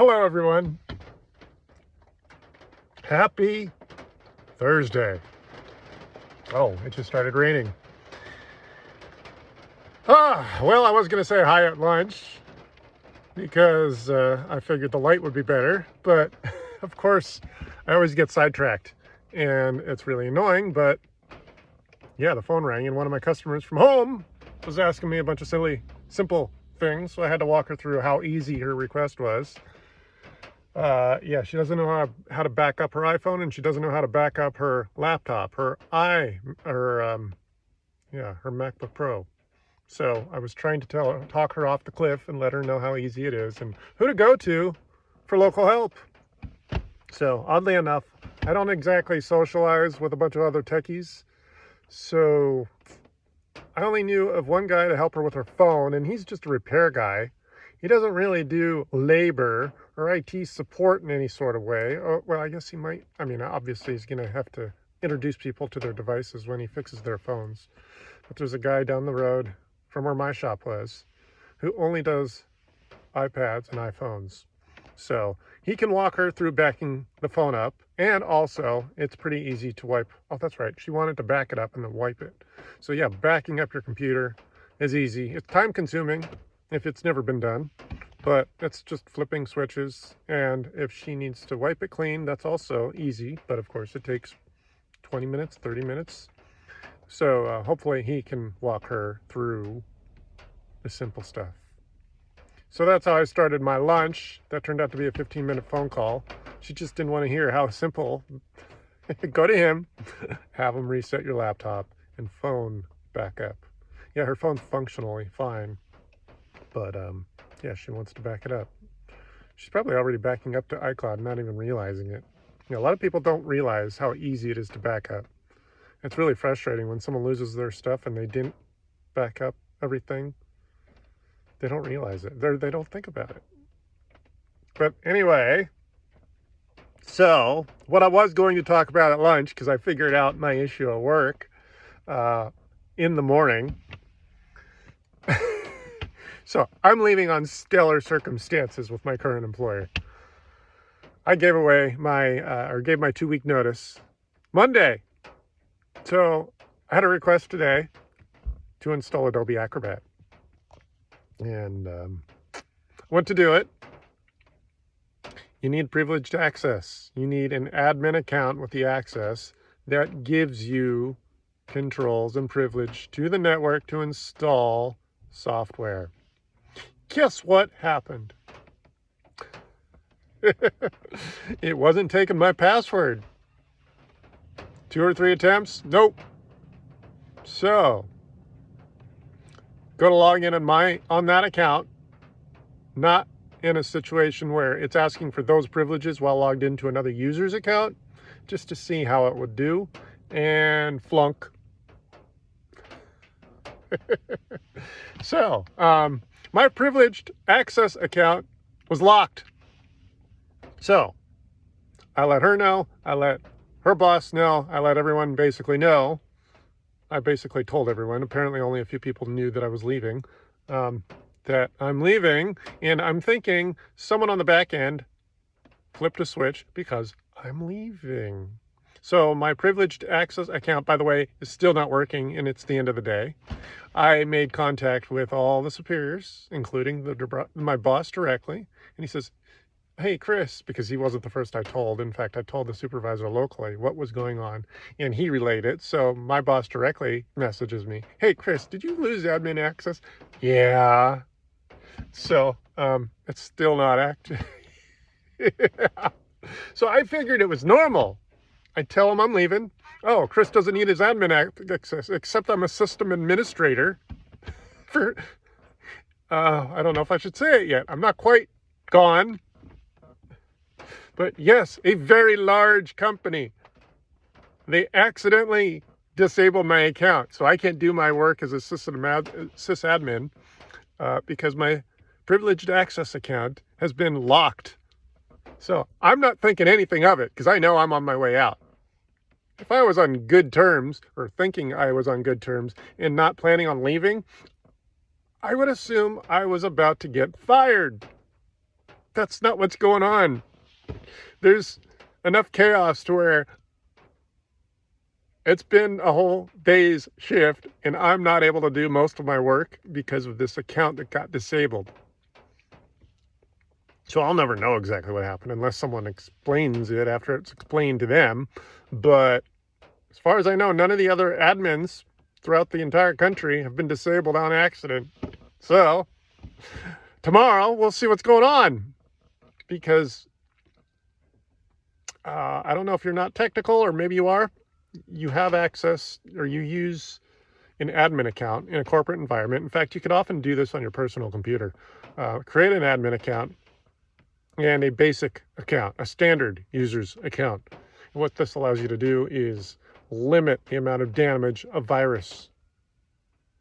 Hello, everyone. Happy Thursday. Oh, it just started raining. Well, I was going to say hi at lunch because I figured the light would be better, but of course, I always get sidetracked and it's really annoying. But yeah, the phone rang and one of my customers from home was asking me a bunch of simple things, so I had to walk her through how easy her request was. Yeah, she doesn't know how to back up her iPhone, and she doesn't know how to back up her laptop, her MacBook Pro. So I was trying to talk her off the cliff and let her know how easy it is and who to go to for local help. So oddly enough, I don't exactly socialize with a bunch of other techies. So I only knew of one guy to help her with her phone, and he's just a repair guy. He doesn't really do labor or IT support in any sort of way. Oh, well, I guess he might. I mean, obviously he's going to have to introduce people to their devices when he fixes their phones. But there's a guy down the road from where my shop was who only does iPads and iPhones. So he can walk her through backing the phone up, and also it's pretty easy to wipe. Oh, that's right. She wanted to back it up and then wipe it. So yeah, backing up your computer is easy. It's time consuming if it's never been done, but it's just flipping switches. And if she needs to wipe it clean, that's also easy. But of course it takes 20 minutes, 30 minutes. So hopefully he can walk her through the simple stuff. So that's how I started my lunch. That turned out to be a 15-minute phone call. She just didn't want to hear how simple. Go to him, have him reset your laptop, and phone backup. Yeah, her phone's functionally fine, but yeah, she wants to back it up. She's probably already backing up to iCloud, not even realizing it. You know, a lot of people don't realize how easy it is to back up. It's really frustrating when someone loses their stuff and they didn't back up everything. They don't realize it. They don't think about it. But anyway, so what I was going to talk about at lunch, because I figured out my issue at work in the morning. So I'm leaving on stellar circumstances with my current employer. I gave away gave my 2-week notice Monday. So I had a request today to install Adobe Acrobat. And went to do it. You need privileged access. You need an admin account with the access that gives you controls and privilege to the network to install software. Guess what happened? It wasn't taking my password. 2 or 3 attempts? Nope. So go to log in on that account, not in a situation where it's asking for those privileges while logged into another user's account, just to see how it would do, and flunk. So my privileged access account was locked. So I let her know, I let her boss know, I let everyone basically know. I basically told everyone, apparently only a few people knew that I was leaving, that I'm leaving, and I'm thinking someone on the back end flipped a switch because I'm leaving. So my privileged access account, by the way, is still not working, and it's the end of the day. I made contact with all the superiors, including my boss directly, and he says, hey, Chris, because he wasn't the first I told. In fact, I told the supervisor locally what was going on, and he relayed it. So my boss directly messages me, hey, Chris, did you lose admin access? Yeah. So it's still not active. So I figured it was normal. I tell him I'm leaving. Oh, Chris doesn't need his admin access, except I'm a system administrator. I don't know if I should say it yet. I'm not quite gone. But yes, a very large company. They accidentally disabled my account, so I can't do my work as a sysadmin because my privileged access account has been locked. So I'm not thinking anything of it because I know I'm on my way out. If I was on good terms, or thinking I was on good terms, and not planning on leaving, I would assume I was about to get fired. That's not what's going on. There's enough chaos to where it's been a whole day's shift and I'm not able to do most of my work because of this account that got disabled. So I'll never know exactly what happened unless someone explains it after it's explained to them. But as far as I know, none of the other admins throughout the entire country have been disabled on accident. So tomorrow we'll see what's going on, because I don't know if you're not technical, or maybe you are. You have access, or you use an admin account in a corporate environment. In fact, you could often do this on your personal computer. Create an admin account and a basic account, a standard user's account. And what this allows you to do is limit the amount of damage a virus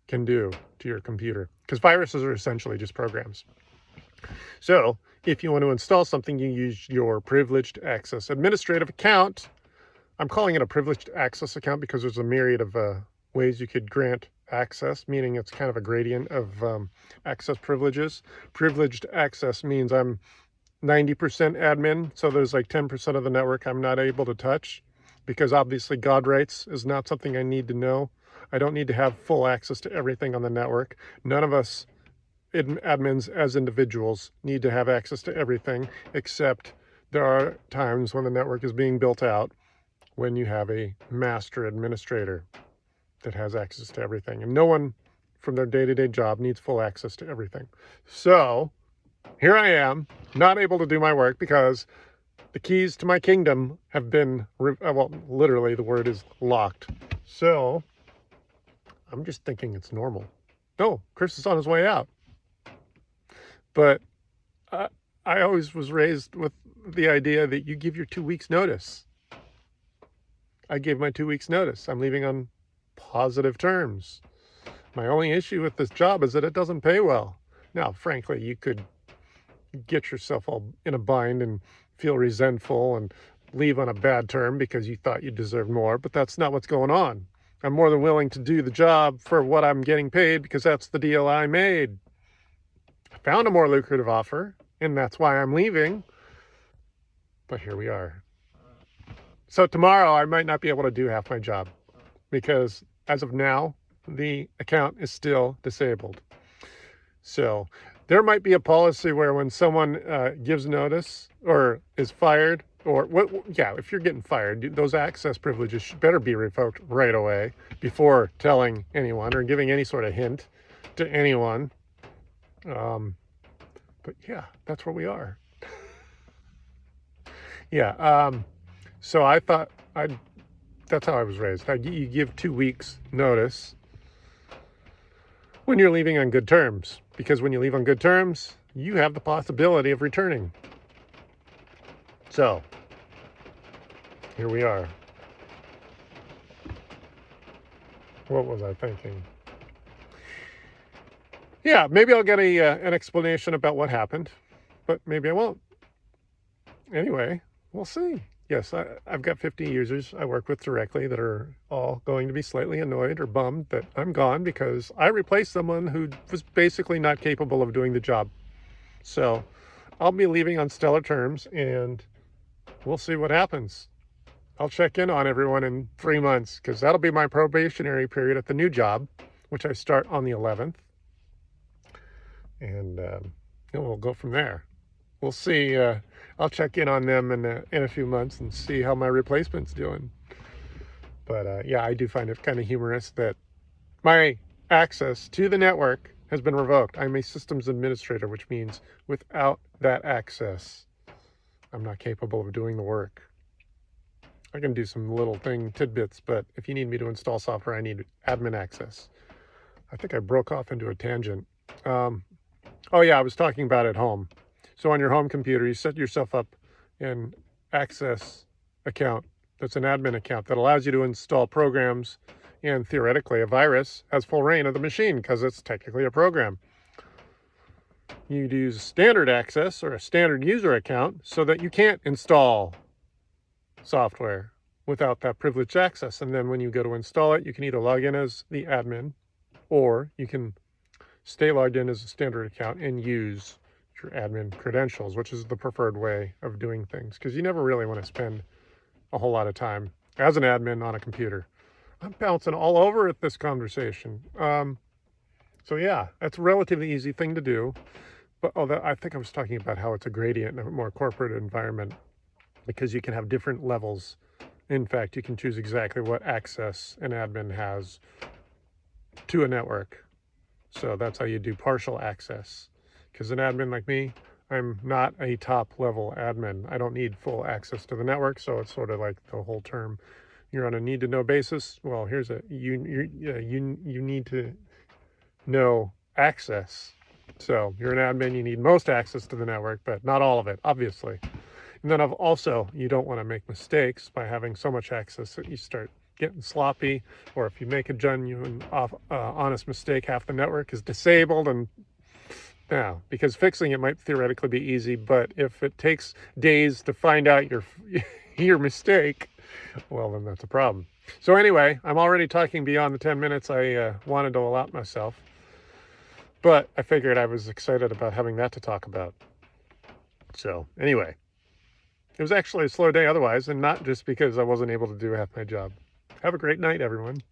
can do to your computer, because viruses are essentially just programs. So if you want to install something, you use your privileged access administrative account. I'm calling it a privileged access account because there's a myriad of ways you could grant access, meaning it's kind of a gradient of access privileges. Privileged access means I'm 90% admin, so there's like 10% of the network I'm not able to touch, because obviously God rights is not something I need to know. I don't need to have full access to everything on the network. None of us admins as individuals need to have access to everything, except there are times when the network is being built out when you have a master administrator that has access to everything, and no one from their day-to-day job needs full access to everything. So here I am, not able to do my work because the keys to my kingdom have been, well, literally the word is locked. So I'm just thinking it's normal. No, Chris is on his way out. But I always was raised with the idea that you give your 2 weeks notice. I gave my 2 weeks notice. I'm leaving on positive terms. My only issue with this job is that it doesn't pay well. Now, frankly, you could get yourself all in a bind and feel resentful and leave on a bad term because you thought you deserved more, but that's not what's going on. I'm more than willing to do the job for what I'm getting paid because that's the deal I made. I found a more lucrative offer, and that's why I'm leaving. But here we are. So tomorrow I might not be able to do half my job because as of now, the account is still disabled. So there might be a policy where when someone gives notice or is fired, or if you're getting fired, those access privileges better be revoked right away before telling anyone or giving any sort of hint to anyone. But yeah, that's where we are. Yeah. So I thought that's how I was raised. You give 2 weeks notice when you're leaving on good terms, because when you leave on good terms, you have the possibility of returning. So here we are. What was I thinking? Yeah, maybe I'll get an explanation about what happened, but maybe I won't. Anyway, we'll see. Yes, I've got 50 users I work with directly that are all going to be slightly annoyed or bummed that I'm gone because I replaced someone who was basically not capable of doing the job. So I'll be leaving on stellar terms, and we'll see what happens. I'll check in on everyone in 3 months because that'll be my probationary period at the new job, which I start on the 11th. And we'll go from there. We'll see. I'll check in on them in a few months and see how my replacement's doing. But yeah, I do find it kind of humorous that my access to the network has been revoked. I'm a systems administrator, which means without that access, I'm not capable of doing the work. I can do some little tidbits, but if you need me to install software, I need admin access. I think I broke off into a tangent. Oh yeah, I was talking about at home. So on your home computer, you set yourself up an access account that's an admin account that allows you to install programs, and theoretically a virus has full reign of the machine because it's technically a program. You'd use standard access or a standard user account so that you can't install software without that privileged access. And then when you go to install it, you can either log in as the admin or you can stay logged in as a standard account and use your admin credentials, which is the preferred way of doing things, because you never really want to spend a whole lot of time as an admin on a computer. I'm bouncing all over at this conversation. So yeah, that's a relatively easy thing to do. But I think I was talking about how it's a gradient in a more corporate environment, because you can have different levels. In fact, you can choose exactly what access an admin has to a network. So that's how you do partial access. Because an admin like me, I'm not a top level admin. I don't need full access to the network. So it's sort of like the whole term, you're on a need to know basis. Well, here's you need to know access. So you're an admin, you need most access to the network, but not all of it, obviously. And then you don't want to make mistakes by having so much access that you start getting sloppy, or if you make a genuine, honest mistake, half the network is disabled. And now, because fixing it might theoretically be easy, but if it takes days to find out your mistake, well, then that's a problem. So anyway, I'm already talking beyond the 10 minutes I wanted to allot myself, but I figured I was excited about having that to talk about. So anyway, it was actually a slow day otherwise, and not just because I wasn't able to do half my job. Have a great night, everyone.